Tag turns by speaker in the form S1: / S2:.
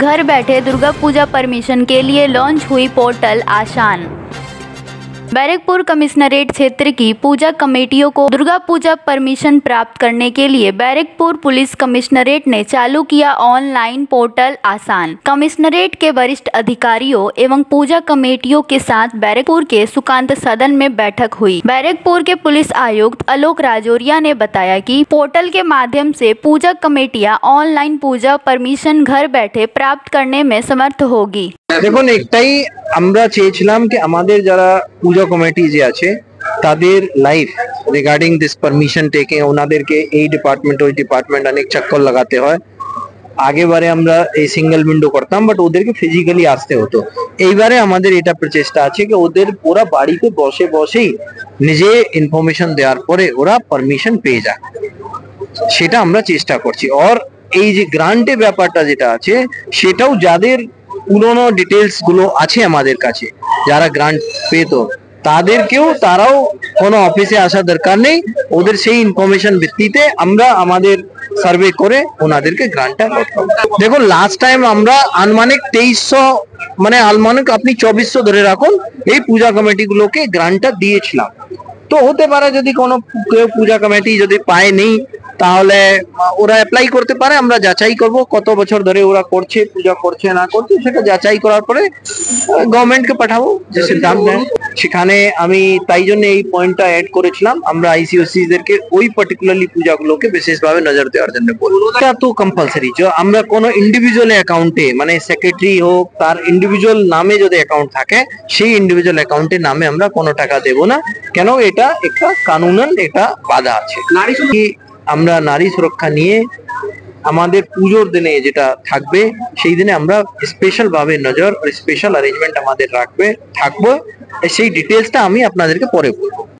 S1: घर बैठे दुर्गा पूजा परमिशन के लिए लॉन्च हुई पोर्टल आसान। बैरकपुर कमिश्नरेट क्षेत्र की पूजा कमेटियों को दुर्गा पूजा परमिशन प्राप्त करने के लिए बैरकपुर पुलिस कमिश्नरेट ने चालू किया ऑनलाइन पोर्टल आसान। कमिश्नरेट के वरिष्ठ अधिकारियों एवं पूजा कमेटियों के साथ बैरकपुर के सुकांत सदन में बैठक हुई। बैरकपुर के पुलिस आयुक्त आलोक राजौरिया ने बताया कि पोर्टल के माध्यम से पूजा कमेटियां ऑनलाइन पूजा परमिशन घर बैठे प्राप्त करने में समर्थ होगी।
S2: দেখুন একটাই আমরা চেয়েছিলাম যে আমাদের যারা পূজা কমিটি যে আছে তাদের life regarding this permission taking ওনাদেরকে এই ডিপার্টমেন্ট ওই ডিপার্টমেন্ট অনেক চক্কর লাগাতে হয়। আগেবারে আমরা এই সিঙ্গেল উইন্ডো করতাম বাট ওদেরকে ফিজিক্যালি আসতে হতো। এইবারে আমাদের এটা প্রচেষ্টা আছে যে ওদের পুরো বাড়িতে বসে বসেই নিজে ইনফরমেশন দেওয়ার পরে ওরা পারমিশন পেয়ে যায়, সেটা আমরা চেষ্টা করছি। আর এই যে গ্রান্টের ব্যাপারটা যেটা আছে সেটাও যাদের পুরোনো ডিটেলস গুলো আছে আমাদের কাছে, যারা গ্রান্ট পেত তাদেরকেও তারাও কোনো অফিসে আসার দরকার নেই, ওদের সেই ইনফরমেশন ভিত্তিতে আমরা আমাদের সার্ভে করে ওনাদেরকে গ্রান্টটা লট করব। দেখুন লাস্ট টাইম আমরা আনুমানিক 2300 মানে আনুমানিক আপনি 2400 ধরে রাখুন এই পূজা কমিটি গুলোকে গ্রান্টটা দিয়েছিলাম। তো হতে পারে যদি কোনো পূজা কমিটি যদি পায় নেই তাহলে ওরা অ্যাপ্লাই করতে পারে, আমরা যাচাই করব কত বছর ধরে ওরা করছে, পূজা করছে না করছে সেটা যাচাই করার পরে গভর্নমেন্টকে পাঠাবো যে সিদ্ধান্ত নেন। সেখানে আমি তাই জন্য এই পয়েন্টটা অ্যাড করেছিলাম, আমরা আইসিওসি দেরকে ওই পার্টিকুলারলি পূজাগুলোকে বিশেষভাবে নজর দেওয়ার জন্য বলবো। এটা তো কম্পালসারি যে আমরা কোনো ইন্ডিভিজুয়াল অ্যাকাউন্টে মানে সেক্রেটারি হোক তার ইন্ডিভিজুয়াল নামে যদি অ্যাকাউন্ট থাকে সেই ইন্ডিভিজুয়াল অ্যাকাউন্টের নামে আমরা কোনো টাকা দেব না, কেন এটা একটা কানুনন এটা বাধা আছে। আমরা নারী সুরক্ষা নিয়ে আমাদের পুজোর দিনে যেটা থাকবে সেই দিনে আমরা স্পেশাল ভাবে নজর স্পেশাল অ্যারেঞ্জমেন্ট আমাদের থাকবো, সেই ডিটেলসটা আমি আপনাদেরকে পরে বলবো।